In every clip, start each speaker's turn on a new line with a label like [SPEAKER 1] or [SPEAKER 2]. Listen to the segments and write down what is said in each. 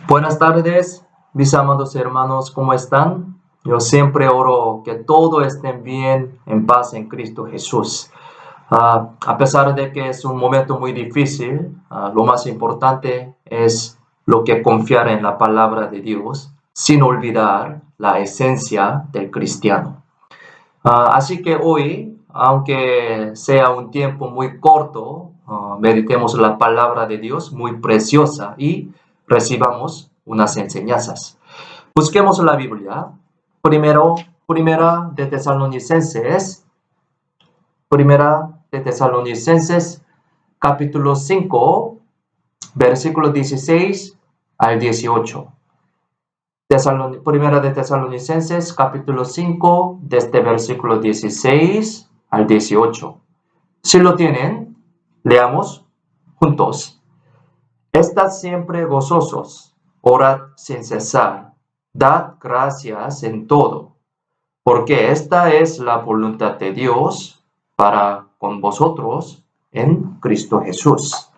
[SPEAKER 1] Buenas tardes, mis amados hermanos, ¿cómo están? Yo siempre oro que todos estén bien, en paz en Cristo Jesús. A pesar de que es un momento muy difícil, lo más importante es lo que confiar en la palabra de Dios, sin olvidar la esencia del cristiano. Así que hoy, aunque sea un tiempo muy corto, meditemos la palabra de Dios muy preciosa y recibamos unas enseñanzas. Busquemos la Biblia. Primero, primera de Tesalonicenses, capítulo 5, versículo 16 al 18. Primera de Tesalonicenses, capítulo 5, desde versículo 16 al 18. Si lo tienen, leamos juntos. Estad siempre gozosos, orad sin cesar, dad gracias en todo, porque esta es la voluntad de Dios para con vosotros en Cristo Jesús.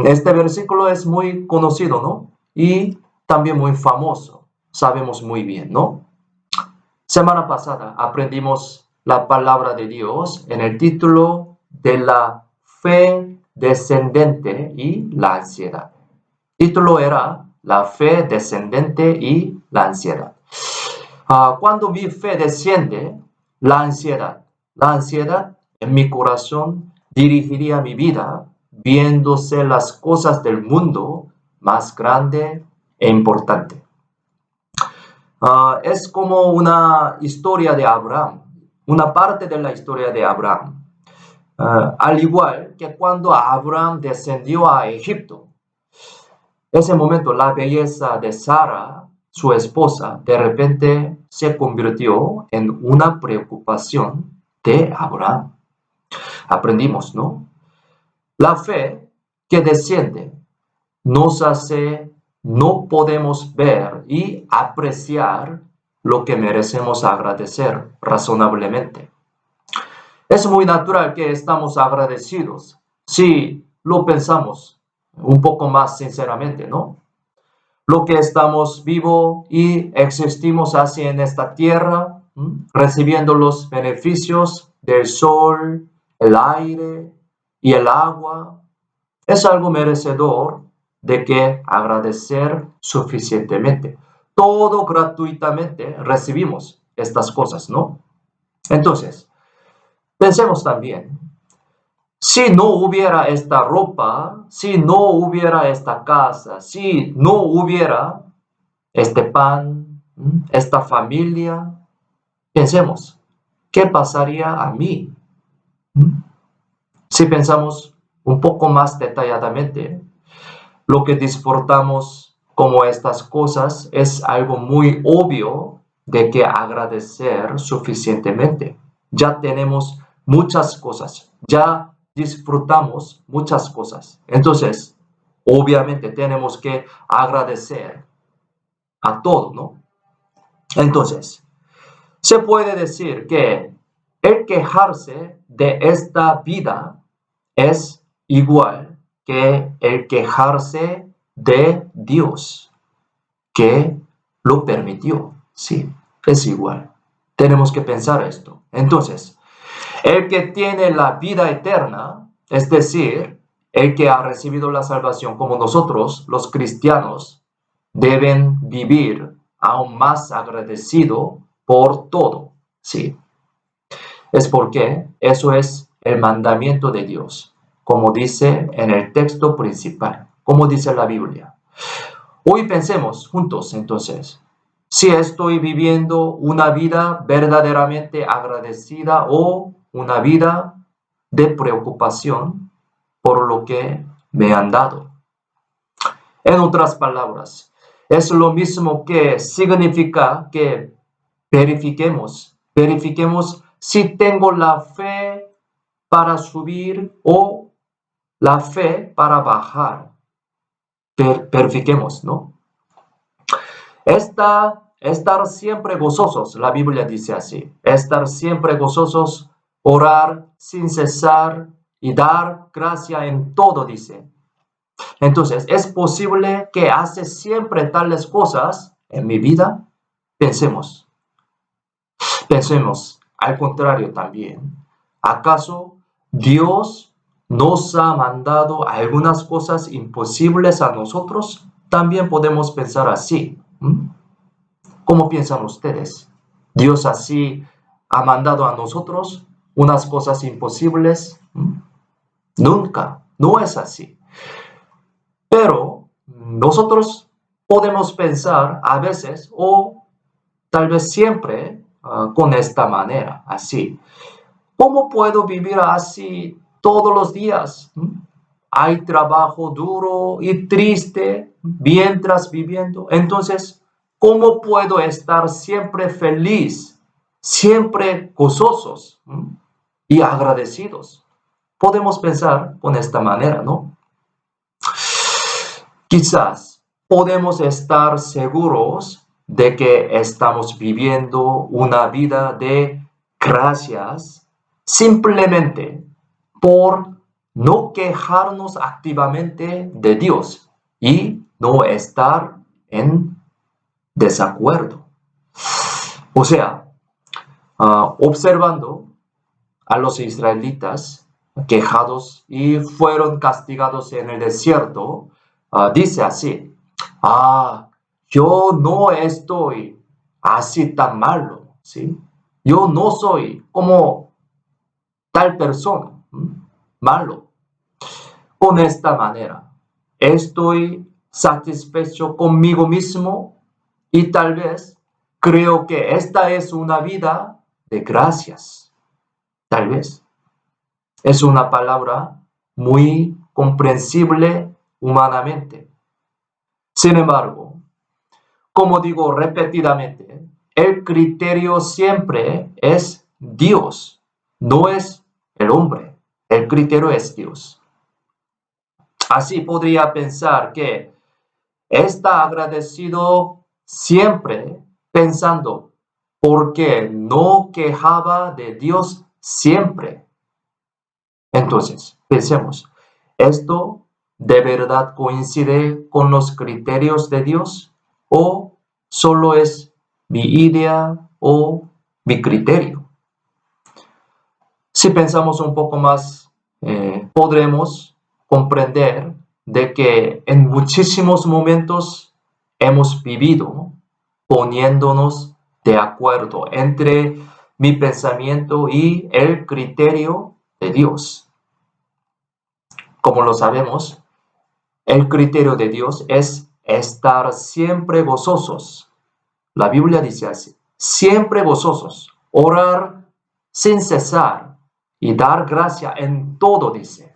[SPEAKER 1] Este versículo es muy conocido, ¿no? Y también muy famoso. Sabemos muy bien, ¿no? Semana pasada aprendimos la palabra de Dios en el título de la fe descendente y la ansiedad. El título era la fe descendente y la ansiedad. Cuando mi fe desciende, la ansiedad en mi corazón dirigiría mi vida viéndose las cosas del mundo más grande e importante. Es como una historia de Abraham, una parte de la historia de Abraham. Al igual que cuando Abraham descendió a Egipto, ese momento la belleza de Sara, su esposa, de repente se convirtió en una preocupación de Abraham. Aprendimos, ¿no? La fe que desciende nos hace, no podemos ver y apreciar lo que merecemos agradecer razonablemente. Es muy natural que estamos agradecidos si lo pensamos un poco más sinceramente, ¿no? Lo que estamos vivo y existimos así en esta tierra, recibiendo los beneficios del sol, el aire y el agua, es algo merecedor de que agradecer suficientemente. Todo gratuitamente recibimos estas cosas, ¿no? Entonces, pensemos también, si no hubiera esta ropa, si no hubiera esta casa, si no hubiera este pan, esta familia, pensemos, ¿qué pasaría a mí? Si pensamos un poco más detalladamente, lo que disfrutamos como estas cosas es algo muy obvio de que agradecer suficientemente. Ya tenemos muchas cosas, ya disfrutamos muchas cosas. Entonces, obviamente tenemos que agradecer a todo, ¿no? Entonces, se puede decir que el quejarse de esta vida es igual que el quejarse de Dios, que lo permitió. Sí, es igual. Tenemos que pensar esto. Entonces, el que tiene la vida eterna, es decir, el que ha recibido la salvación como nosotros, los cristianos, deben vivir aún más agradecido por todo. Sí, es porque eso es el mandamiento de Dios, como dice en el texto principal, como dice la Biblia. Hoy pensemos juntos entonces, si estoy viviendo una vida verdaderamente agradecida o una vida de preocupación por lo que me han dado. En otras palabras, es lo mismo que significa que verifiquemos si tengo la fe para subir o la fe para bajar. Verifiquemos, ¿no? Estar siempre gozosos, la Biblia dice así, estar siempre gozosos, orar sin cesar y dar gracia en todo, dice. Entonces, ¿es posible que hace siempre tales cosas en mi vida? Pensemos, pensemos, al contrario también. ¿Acaso Dios nos ha mandado algunas cosas imposibles a nosotros? También podemos pensar así. ¿Cómo piensan ustedes? ¿Dios así ha mandado a nosotros unas cosas imposibles? Nunca, no es así. Pero nosotros podemos pensar a veces o tal vez siempre con esta manera, así. ¿Cómo puedo vivir así todos los días? Hay trabajo duro y triste mientras viviendo. Entonces, ¿cómo puedo estar siempre feliz, siempre gozosos y agradecidos? Podemos pensar con esta manera, ¿no? Quizás podemos estar seguros de que estamos viviendo una vida de gracias simplemente por no quejarnos activamente de Dios y no estar en desacuerdo. O sea, observando a los israelitas quejados y fueron castigados en el desierto, dice así, yo no estoy así tan malo, ¿sí? Yo no soy como tal persona, malo. Con esta manera, estoy satisfecho conmigo mismo y tal vez creo que esta es una vida de gracias. Tal vez. Es una palabra muy comprensible humanamente. Sin embargo, como digo repetidamente, el criterio siempre es Dios, no es el hombre. El criterio es Dios. Así podría pensar que está agradecido siempre pensando porque no quejaba de Dios siempre. Entonces, pensemos, ¿esto de verdad coincide con los criterios de Dios o solo es mi idea o mi criterio? Si pensamos un poco más, podremos comprender de que en muchísimos momentos hemos vivido poniéndonos de acuerdo entre mi pensamiento y el criterio de Dios. Como lo sabemos, el criterio de Dios es estar siempre gozosos. La Biblia dice así, siempre gozosos, orar sin cesar y dar gracia en todo, dice.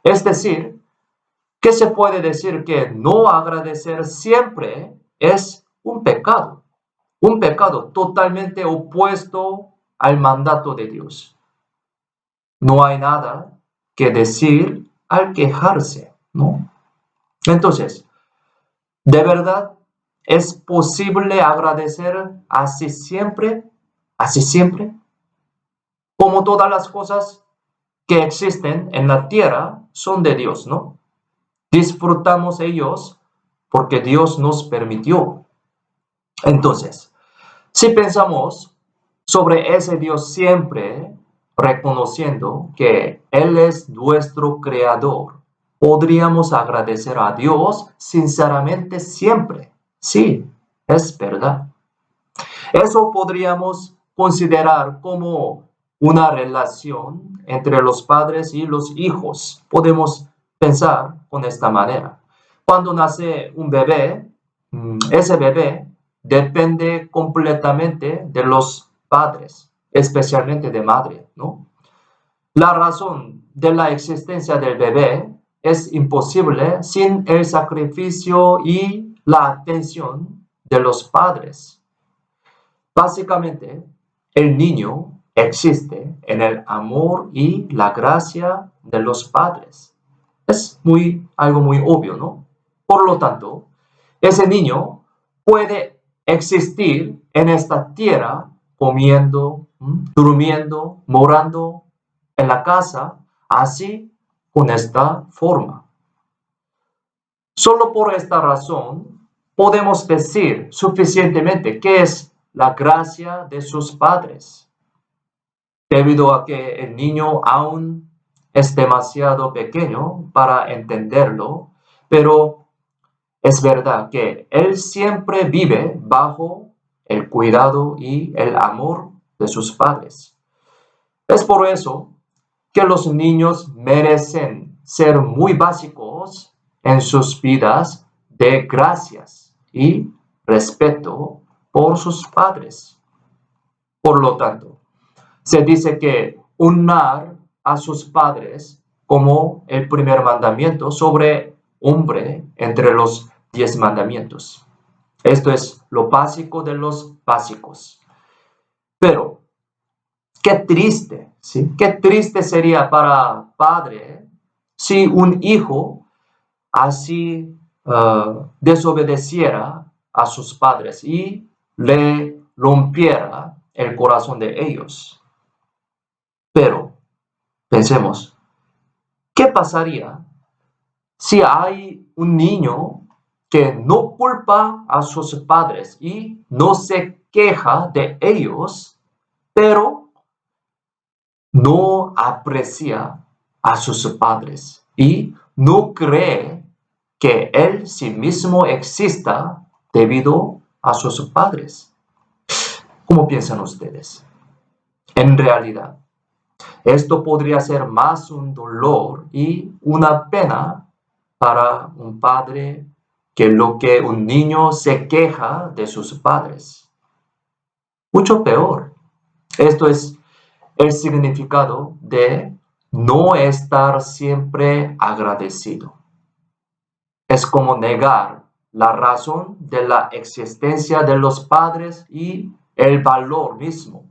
[SPEAKER 1] Es decir, que se puede decir que no agradecer siempre es un pecado totalmente opuesto al mandato de Dios. No hay nada que decir al quejarse, ¿no? Entonces, ¿de verdad es posible agradecer así siempre? Así siempre. Como todas las cosas que existen en la tierra son de Dios, ¿no? Disfrutamos ellos porque Dios nos permitió. Entonces, si pensamos sobre ese Dios siempre, reconociendo que Él es nuestro creador, podríamos agradecer a Dios sinceramente siempre. Sí, es verdad. Eso podríamos considerar como una relación entre los padres y los hijos. Podemos pensar con esta manera. Cuando nace un bebé, ese bebé depende completamente de los padres, especialmente de madre, ¿no? La razón de la existencia del bebé es imposible sin el sacrificio y la atención de los padres. Básicamente, el niño existe en el amor y la gracia de los padres. Es algo muy obvio, ¿no? Por lo tanto, ese niño puede existir en esta tierra comiendo, durmiendo, morando en la casa, así con esta forma. Solo por esta razón podemos decir suficientemente qué es la gracia de sus padres, debido a que el niño aún es demasiado pequeño para entenderlo, pero es verdad que él siempre vive bajo el cuidado y el amor de sus padres. Es por eso que los niños merecen ser muy básicos en sus vidas de gracias y respeto por sus padres. Por lo tanto, se dice que honrar a sus padres como el primer mandamiento sobre hombre entre los 10 mandamientos. Esto es lo básico de los básicos. Pero qué triste, ¿sí? Qué triste sería para padre si un hijo así desobedeciera a sus padres y le rompiera el corazón de ellos. Pero pensemos, ¿qué pasaría si hay un niño que no culpa a sus padres y no se queja de ellos, pero no aprecia a sus padres y no cree que él sí mismo exista debido a sus padres? ¿Cómo piensan ustedes? En realidad, esto podría ser más un dolor y una pena para un padre que lo que un niño se queja de sus padres. Mucho peor. Esto es el significado de no estar siempre agradecido. Es como negar la razón de la existencia de los padres y el valor mismo.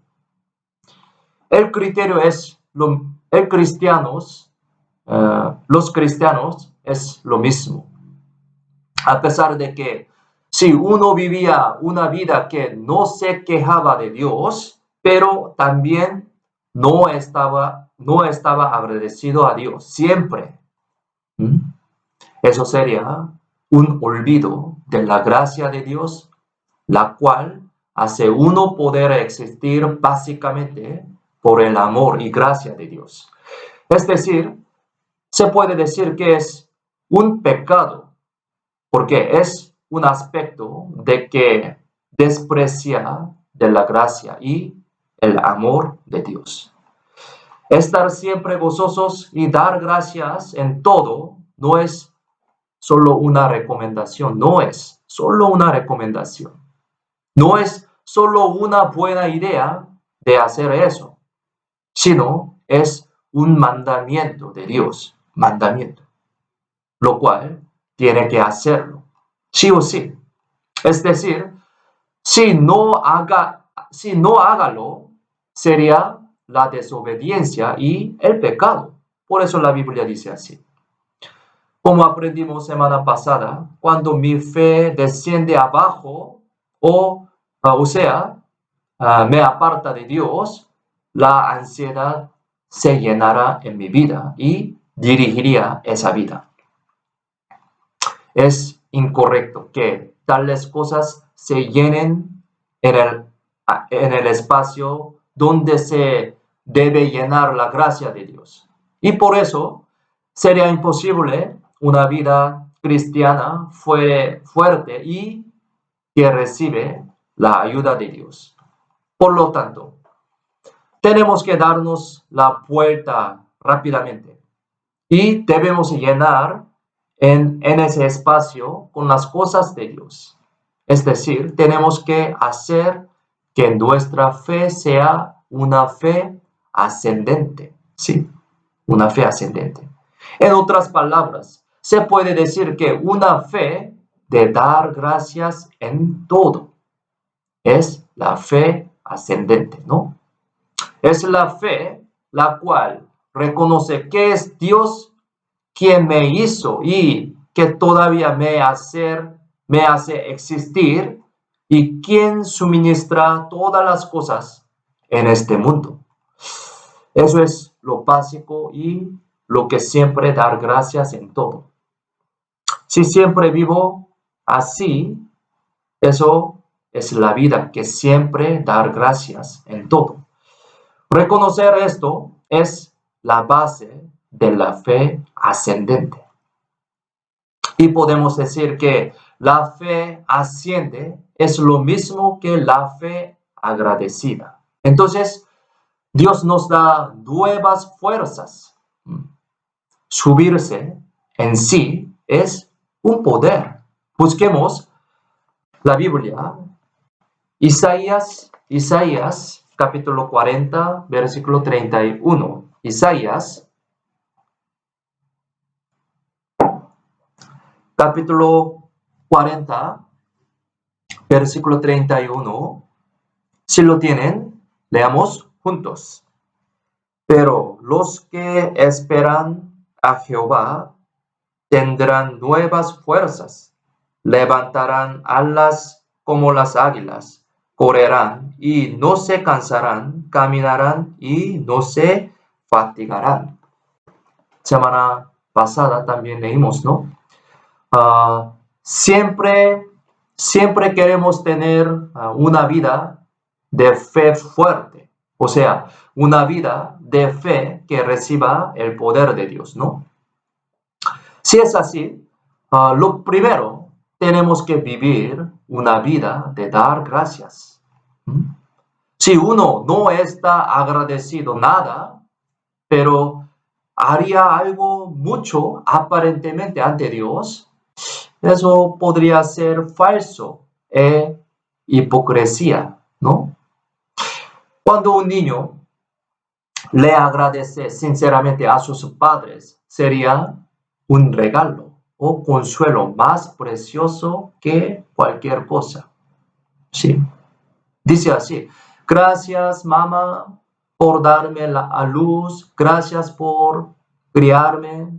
[SPEAKER 1] El criterio es los cristianos es lo mismo. A pesar de que si uno vivía una vida que no se quejaba de Dios, pero también no estaba agradecido a Dios siempre. ¿Mm? Eso sería un olvido de la gracia de Dios, la cual hace uno poder existir básicamente por el amor y gracia de Dios. Es decir, se puede decir que es un pecado, porque es un aspecto de que desprecia de la gracia y el amor de Dios. Estar siempre gozosos y dar gracias en todo no es solo una recomendación, no es solo una recomendación. No es solo una buena idea de hacer eso, sino es un mandamiento de Dios, mandamiento, lo cual tiene que hacerlo, sí o sí. Es decir, si no hágalo, sería la desobediencia y el pecado. Por eso la Biblia dice así. Como aprendimos semana pasada, cuando mi fe desciende abajo, o sea, me aparta de Dios, la ansiedad se llenará en mi vida y dirigiría esa vida. Es incorrecto que tales cosas se llenen en el espacio donde se debe llenar la gracia de Dios. Y por eso sería imposible una vida cristiana fuerte y que recibe la ayuda de Dios. Por lo tanto, tenemos que darnos la vuelta rápidamente y debemos llenar en ese espacio con las cosas de Dios. Es decir, tenemos que hacer que nuestra fe sea una fe ascendente. Sí, una fe ascendente. En otras palabras, se puede decir que una fe de dar gracias en todo es la fe ascendente, ¿no? Es la fe la cual reconoce que es Dios quien me hizo y que todavía me hace existir y quien suministra todas las cosas en este mundo. Eso es lo básico y lo que siempre dar gracias en todo. Si siempre vivo así, eso es la vida, que siempre dar gracias en todo. Reconocer esto es la base de la fe ascendente. Y podemos decir que la fe asciende es lo mismo que la fe agradecida. Entonces, Dios nos da nuevas fuerzas. Subirse en sí es un poder. Busquemos la Biblia, Isaías capítulo 40, versículo 31. Isaías capítulo 40, versículo 31. Si lo tienen, leamos juntos. Pero los que esperan a Jehová tendrán nuevas fuerzas, levantarán alas como las águilas, correrán y no se cansarán, caminarán y no se fatigarán. Semana pasada también leímos, ¿no? Siempre queremos tener una vida de fe fuerte, o sea, una vida de fe que reciba el poder de Dios, ¿no? Si es así, lo primero, tenemos que vivir una vida de dar gracias. Si uno no está agradecido nada, pero haría algo mucho aparentemente ante Dios, eso podría ser falso e hipocresía, ¿no? Cuando un niño le agradece sinceramente a sus padres, sería un regalo o consuelo más precioso que cualquier cosa. Sí. Dice así: gracias, mamá, por darme a luz, gracias por criarme.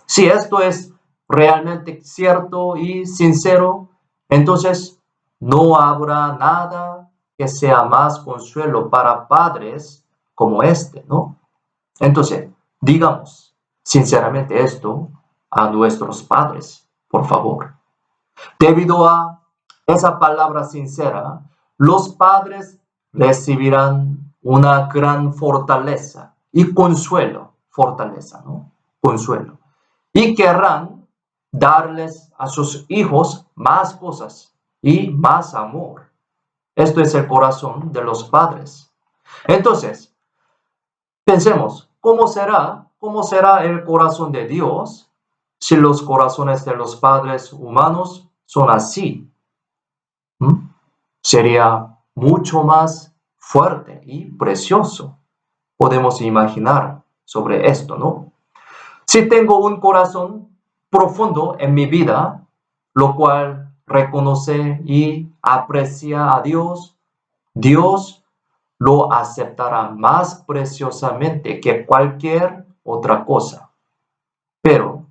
[SPEAKER 1] Si esto es realmente cierto y sincero, entonces no habrá nada que sea más consuelo para padres como este, ¿no? Entonces, digamos sinceramente esto a nuestros padres, por favor. Debido a esa palabra sincera, los padres recibirán una gran fortaleza y consuelo, fortaleza, ¿no? Consuelo. Y querrán darles a sus hijos más cosas y más amor. Esto es el corazón de los padres. Entonces, pensemos, ¿cómo será el corazón de Dios si los corazones de los padres humanos son así? Sería mucho más fuerte y precioso. Podemos imaginar sobre esto, ¿no? Si tengo un corazón profundo en mi vida, lo cual reconoce y aprecia a Dios, Dios lo aceptará más preciosamente que cualquier otra cosa. Pero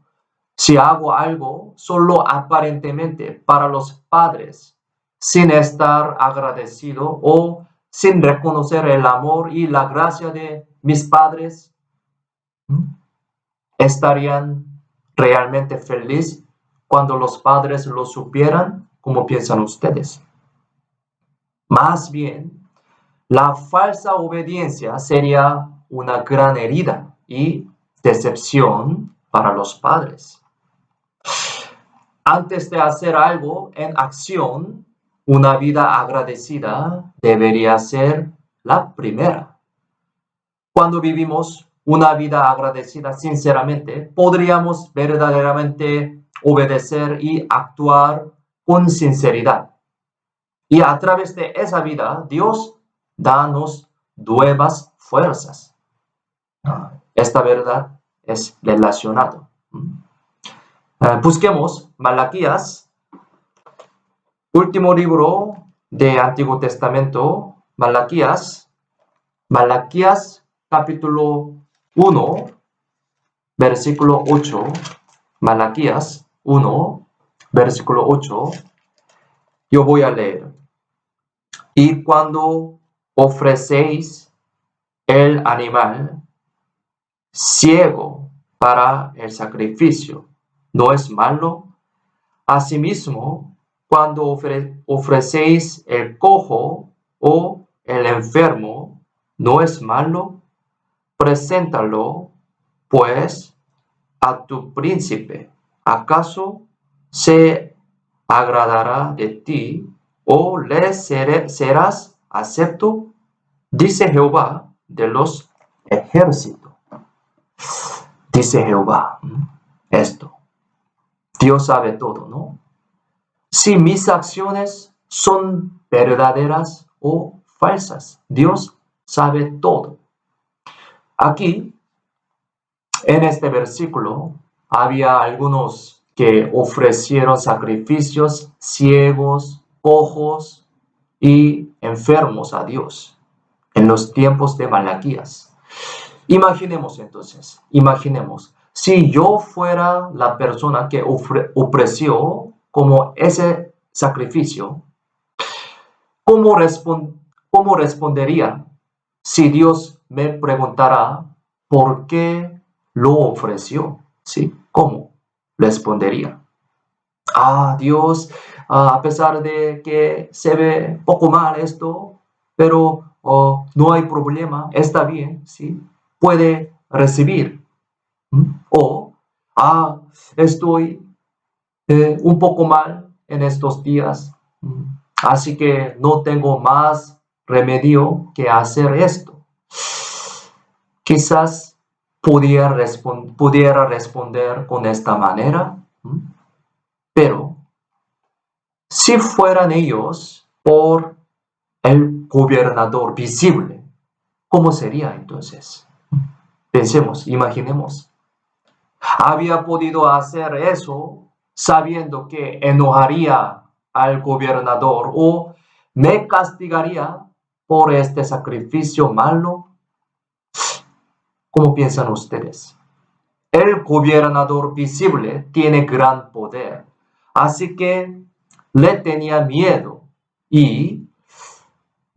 [SPEAKER 1] si hago algo solo aparentemente para los padres, sin estar agradecido o sin reconocer el amor y la gracia de mis padres, ¿estarían realmente felices cuando los padres lo supieran? ¿Cómo piensan ustedes? Más bien, la falsa obediencia sería una gran herida y decepción para los padres. Antes de hacer algo en acción, una vida agradecida debería ser la primera. Cuando vivimos una vida agradecida sinceramente, podríamos verdaderamente obedecer y actuar con sinceridad. Y a través de esa vida, Dios danos nuevas fuerzas. Esta verdad es relacionada. Busquemos Malaquías, último libro de Antiguo Testamento, Malaquías capítulo 1, versículo 8, Malaquías 1, versículo 8, yo voy a leer. Y cuando ofrecéis el animal ciego para el sacrificio, ¿no es malo? Asimismo, cuando ofrecéis el cojo o el enfermo, ¿no es malo? Preséntalo, pues, a tu príncipe. ¿Acaso se agradará de ti o le serás acepto? Dice Jehová de los ejércitos. Dice Jehová esto. Dios sabe todo, ¿no? Si mis acciones son verdaderas o falsas, Dios sabe todo. Aquí, en este versículo, había algunos que ofrecieron sacrificios ciegos, cojos y enfermos a Dios en los tiempos de Malaquías. Imaginemos entonces, si yo fuera la persona que ofreció como ese sacrificio, ¿cómo, cómo respondería si Dios me preguntara por qué lo ofreció? ¿Sí? ¿Cómo respondería? Dios, a pesar de que se ve poco mal esto, pero no hay problema, está bien, ¿sí? Puede recibir. O, estoy un poco mal en estos días, así que no tengo más remedio que hacer esto. Quizás pudiera responder con esta manera, pero si fueran ellos por el gobernador visible, ¿cómo sería entonces? Pensemos, imaginemos. Había podido hacer eso sabiendo que enojaría al gobernador o me castigaría por este sacrificio malo. ¿Cómo piensan ustedes? El gobernador visible tiene gran poder, así que le tenía miedo y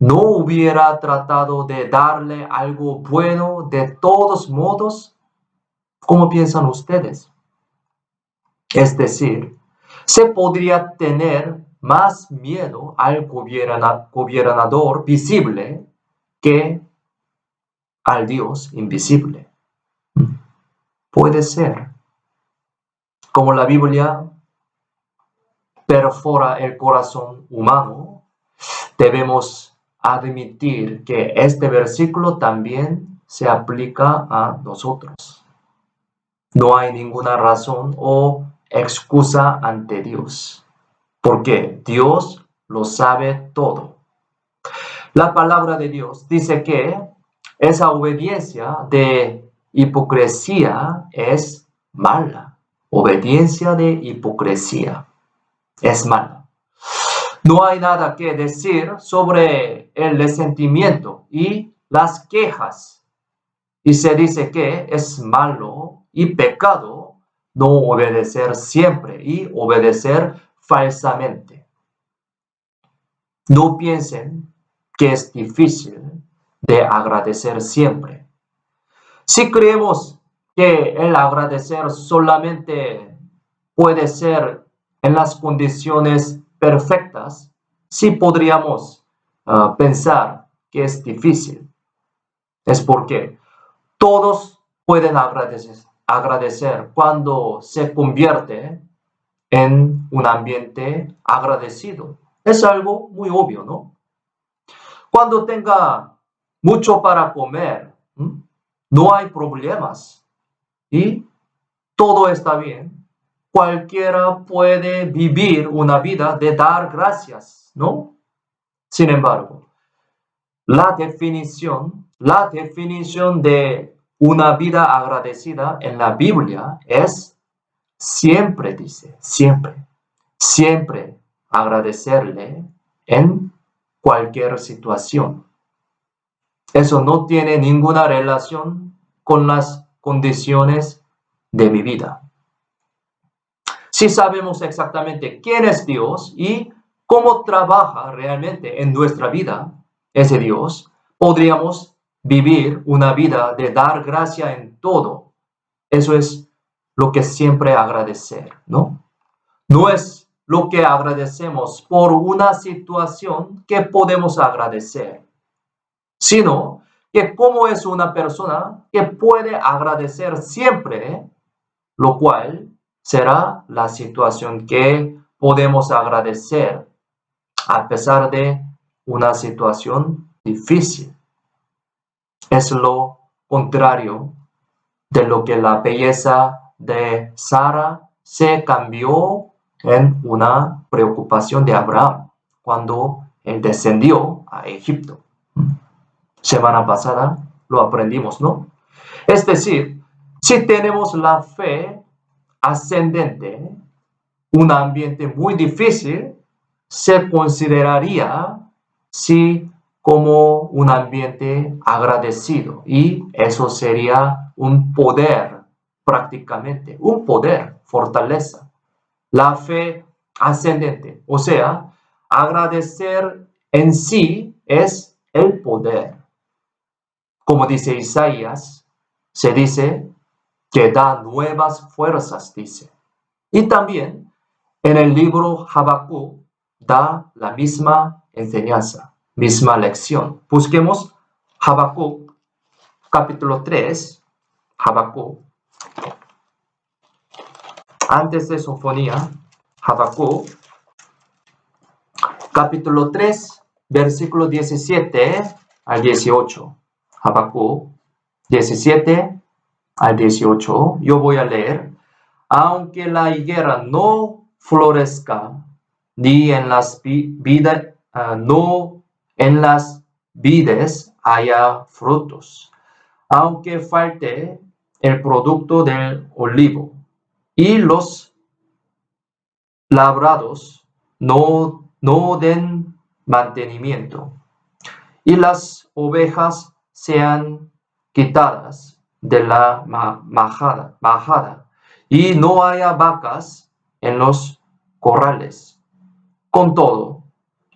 [SPEAKER 1] no hubiera tratado de darle algo bueno de todos modos. ¿Cómo piensan ustedes? Es decir, se podría tener más miedo al gobernador visible que al Dios invisible. Puede ser. Como la Biblia perfora el corazón humano, debemos admitir que este versículo también se aplica a nosotros. No hay ninguna razón o excusa ante Dios, porque Dios lo sabe todo. La palabra de Dios dice que esa obediencia de hipocresía es mala. Obediencia de hipocresía es mala. No hay nada que decir sobre el resentimiento y las quejas. Y se dice que es malo y pecado no obedecer siempre y obedecer falsamente. No piensen que es difícil de agradecer siempre. Si creemos que el agradecer solamente puede ser en las condiciones perfectas, sí podríamos pensar que es difícil. Es porque todos pueden agradecer cuando se convierte en un ambiente agradecido. Es algo muy obvio, ¿no? Cuando tenga mucho para comer, no hay problemas y todo está bien. Cualquiera puede vivir una vida de dar gracias, ¿no? Sin embargo, la definición de una vida agradecida en la Biblia es siempre, dice, siempre agradecerle en cualquier situación. Eso no tiene ninguna relación con las condiciones de mi vida. Si sabemos exactamente quién es Dios y cómo trabaja realmente en nuestra vida ese Dios, podríamos vivir una vida de dar gracia en todo. Eso es lo que siempre agradecer, ¿no? No es lo que agradecemos por una situación que podemos agradecer, sino que como es una persona que puede agradecer siempre, lo cual será la situación que podemos agradecer a pesar de una situación difícil. Es lo contrario de lo que la belleza de Sara se cambió en una preocupación de Abraham cuando él descendió a Egipto. Semana pasada lo aprendimos, ¿no? Es decir, si tenemos la fe ascendente, un ambiente muy difícil se consideraría sí como un ambiente agradecido y eso sería un poder prácticamente, un poder, fortaleza. La fe ascendente, o sea, agradecer en sí es el poder. Como dice Isaías, se dice que da nuevas fuerzas, dice. Y también en el libro Habacuc da la misma enseñanza, misma lección. Busquemos Habacuc capítulo 3, Habacuc, antes de Sofonía, Habacuc capítulo 3, versículo 17 al 18. Habacuc 17 al 18, yo voy a leer. Aunque la higuera no florezca, ni en las no en las vides haya frutos, aunque falte el producto del olivo, y los labrados no den mantenimiento, y las ovejas sean quitadas de la majada, y no haya vacas en los corrales. Con todo,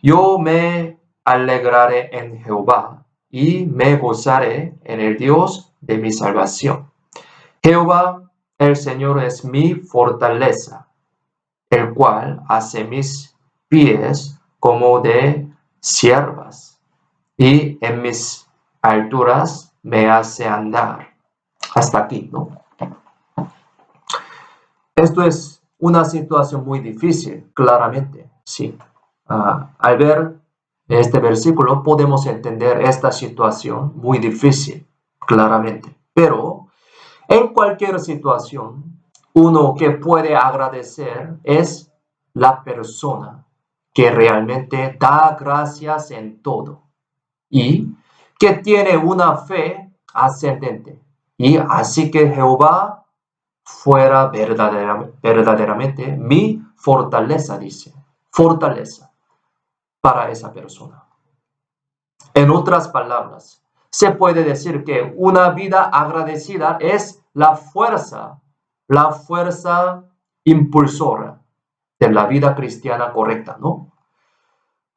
[SPEAKER 1] yo me alegraré en Jehová, y me gozaré en el Dios de mi salvación. Jehová, el Señor, es mi fortaleza, el cual hace mis pies como de ciervas, y en mis alturas me hace andar. Hasta aquí, ¿no? Esto es una situación muy difícil, claramente, sí. Al ver este versículo podemos entender esta situación muy difícil, claramente. Pero en cualquier situación, uno que puede agradecer es la persona que realmente da gracias en todo y que tiene una fe ascendente. Y así que Jehová fuera verdaderamente mi fortaleza, dice, fortaleza para esa persona. En otras palabras, se puede decir que una vida agradecida es la fuerza impulsora de la vida cristiana correcta, ¿no?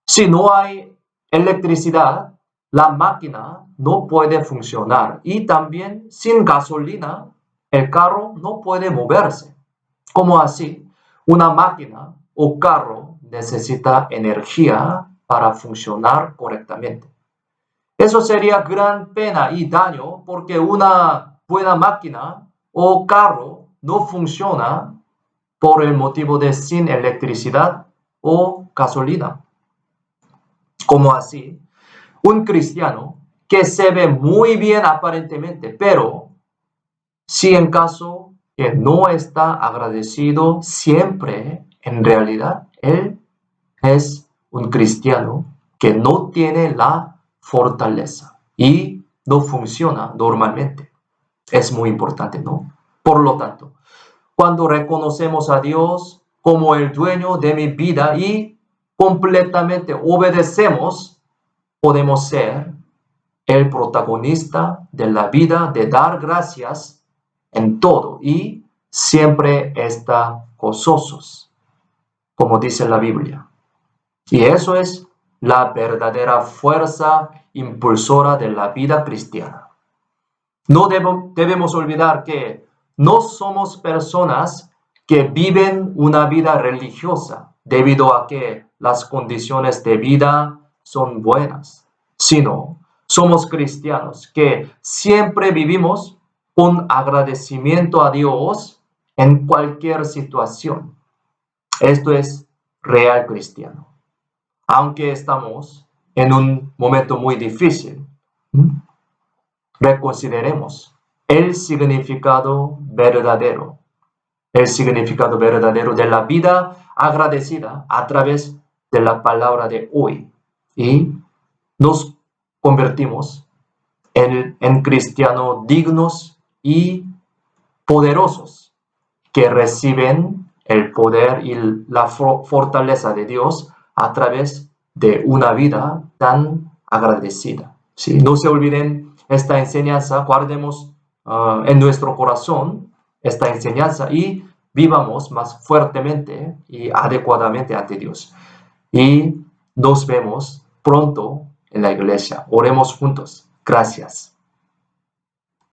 [SPEAKER 1] Si no hay electricidad, la máquina no puede funcionar y también sin gasolina, el carro no puede moverse. ¿Cómo así? Una máquina o carro necesita energía para funcionar correctamente. Eso sería gran pena y daño porque una buena máquina o carro no funciona por el motivo de sin electricidad o gasolina. ¿Cómo así? Un cristiano que se ve muy bien aparentemente, pero si en caso que no está agradecido siempre, en realidad él es un cristiano que no tiene la fortaleza y no funciona normalmente. Es muy importante, ¿no? Por lo tanto, cuando reconocemos a Dios como el dueño de mi vida y completamente obedecemos, podemos ser el protagonista de la vida, de dar gracias en todo y siempre estar gozosos, como dice la Biblia. Y eso es la verdadera fuerza impulsora de la vida cristiana. No debemos olvidar que no somos personas que viven una vida religiosa debido a que las condiciones de vida son buenas, sino somos cristianos que siempre vivimos con agradecimiento a Dios en cualquier situación. Esto es real cristiano. Aunque estamos en un momento muy difícil, reconsideremos el significado verdadero de la vida agradecida a través de la palabra de hoy. Y nos convertimos en cristianos dignos y poderosos que reciben el poder y la fortaleza de Dios a través de una vida tan agradecida. ¿Sí? No se olviden esta enseñanza, guardemos en nuestro corazón esta enseñanza y vivamos más fuertemente y adecuadamente ante Dios. Y nos vemos pronto en la iglesia. Oremos juntos. Gracias.